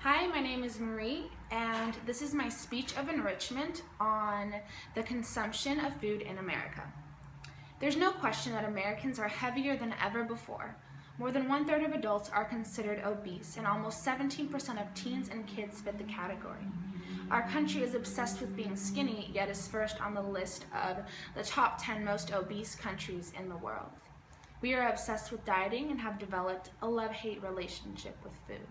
Hi, my name is Marie, and this is my speech of enrichment on the consumption of food in America. There's no question that Americans are heavier than ever before. More than 1/3 of adults are considered obese, and almost 17% of teens and kids fit the category. Our country is obsessed with being skinny, yet is first on the list of the top 10 most obese countries in the world. We are obsessed with dieting and have developed a love-hate relationship with food.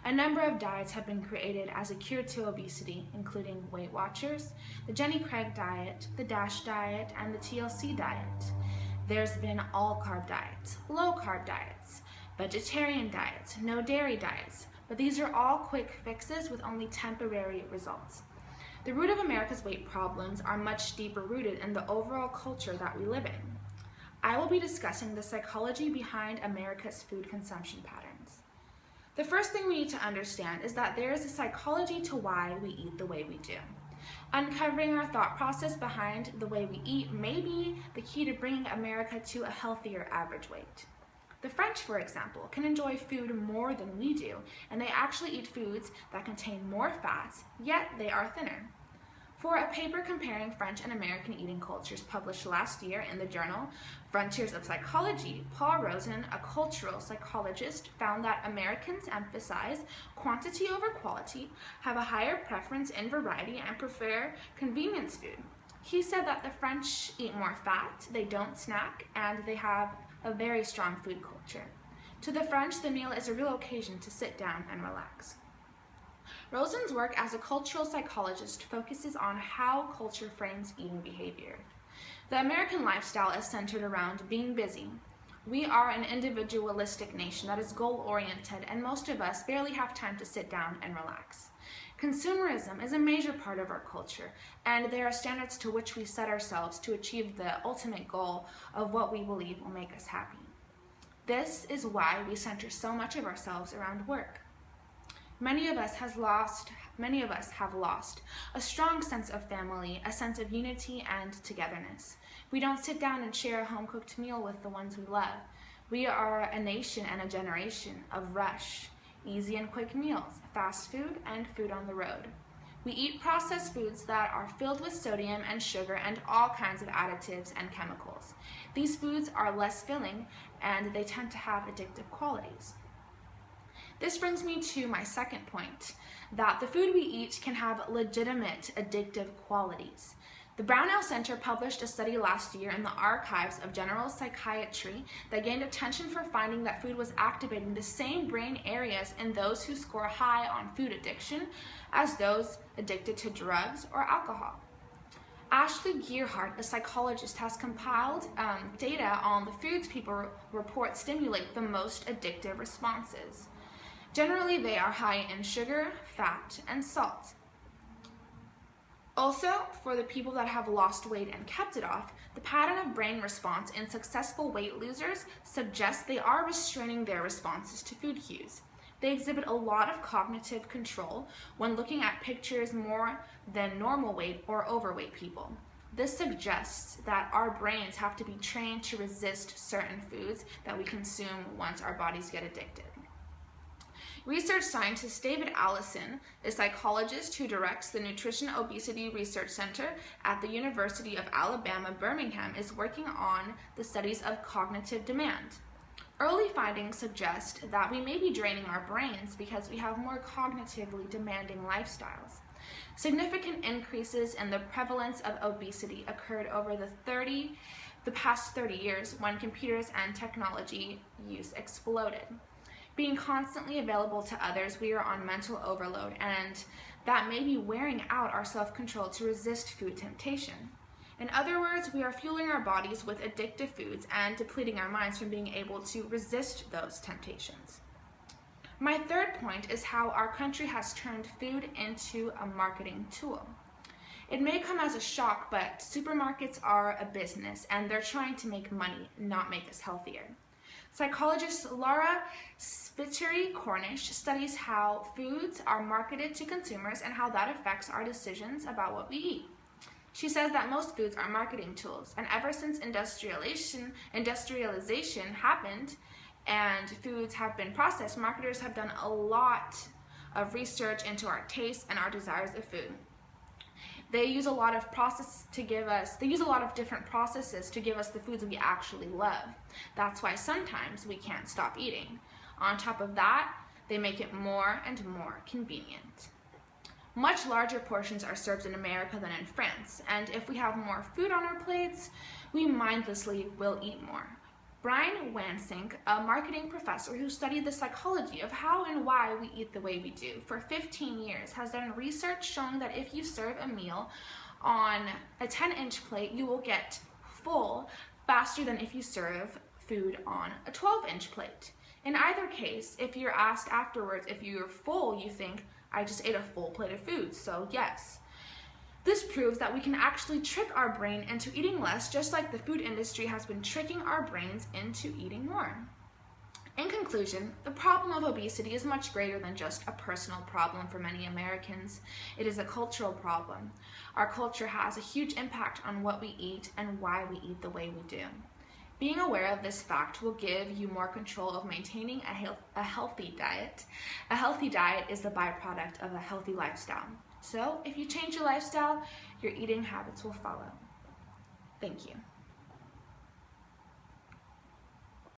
A number of diets have been created as a cure to obesity, including Weight Watchers, the Jenny Craig diet, the DASH diet, and the TLC diet. There's been all-carb diets, low-carb diets, vegetarian diets, no-dairy diets, but these are all quick fixes with only temporary results. The root of America's weight problems are much deeper rooted in the overall culture that we live in. I will be discussing the psychology behind America's food consumption patterns. The first thing we need to understand is that there is a psychology to why we eat the way we do. Uncovering our thought process behind the way we eat may be the key to bringing America to a healthier average weight. The French, for example, can enjoy food more than we do, and they actually eat foods that contain more fats, yet they are thinner. For a paper comparing French and American eating cultures published last year in the journal Frontiers of Psychology, Paul Rosen, a cultural psychologist, found that Americans emphasize quantity over quality, have a higher preference in variety, and prefer convenience food. He said that the French eat more fat, they don't snack, and they have a very strong food culture. To the French, the meal is a real occasion to sit down and relax. Rosen's work as a cultural psychologist focuses on how culture frames eating behavior. The American lifestyle is centered around being busy. We are an individualistic nation that is goal-oriented, and most of us barely have time to sit down and relax. Consumerism is a major part of our culture, and there are standards to which we set ourselves to achieve the ultimate goal of what we believe will make us happy. This is why we center so much of ourselves around work. Many of us have lost a strong sense of family, a sense of unity and togetherness. We don't sit down and share a home-cooked meal with the ones we love. We are a nation and a generation of rush, easy and quick meals, fast food, and food on the road. We eat processed foods that are filled with sodium and sugar and all kinds of additives and chemicals. These foods are less filling, and they tend to have addictive qualities. This brings me to my second point, that the food we eat can have legitimate addictive qualities. The Brownell Center published a study last year in the Archives of General Psychiatry that gained attention for finding that food was activating the same brain areas in those who score high on food addiction as those addicted to drugs or alcohol. Ashley Gearhart, a psychologist, has compiled data on the foods people report stimulate the most addictive responses. Generally, they are high in sugar, fat, and salt. Also, for the people that have lost weight and kept it off, the pattern of brain response in successful weight losers suggests they are restraining their responses to food cues. They exhibit a lot of cognitive control when looking at pictures more than normal weight or overweight people. This suggests that our brains have to be trained to resist certain foods that we consume once our bodies get addicted. Research scientist David Allison, a psychologist who directs the Nutrition Obesity Research Center at the University of Alabama, Birmingham, is working on the studies of cognitive demand. Early findings suggest that we may be draining our brains because we have more cognitively demanding lifestyles. Significant increases in the prevalence of obesity occurred over the past 30 years when computers and technology use exploded. Being constantly available to others, we are on mental overload, and that may be wearing out our self-control to resist food temptation. In other words, we are fueling our bodies with addictive foods and depleting our minds from being able to resist those temptations. My third point is how our country has turned food into a marketing tool. It may come as a shock, but supermarkets are a business, and they're trying to make money, not make us healthier. Psychologist Laura Spiteri-Cornish studies how foods are marketed to consumers and how that affects our decisions about what we eat. She says that most foods are marketing tools, and ever since industrialization happened and foods have been processed, marketers have done a lot of research into our tastes and our desires of food. They use a lot of different processes to give us the foods we actually love. That's why sometimes we can't stop eating. On top of that, they make it more and more convenient. Much larger portions are served in America than in France, and if we have more food on our plates, we mindlessly will eat more. Brian Wansink, a marketing professor who studied the psychology of how and why we eat the way we do for 15 years, has done research showing that if you serve a meal on a 10-inch plate, you will get full faster than if you serve food on a 12-inch plate. In either case, if you're asked afterwards if you're full, you think, I just ate a full plate of food, so yes. This proves that we can actually trick our brain into eating less, just like the food industry has been tricking our brains into eating more. In conclusion, the problem of obesity is much greater than just a personal problem for many Americans. It is a cultural problem. Our culture has a huge impact on what we eat and why we eat the way we do. Being aware of this fact will give you more control of maintaining a healthy diet. A healthy diet is the byproduct of a healthy lifestyle. So if you change your lifestyle, your eating habits will follow. Thank you.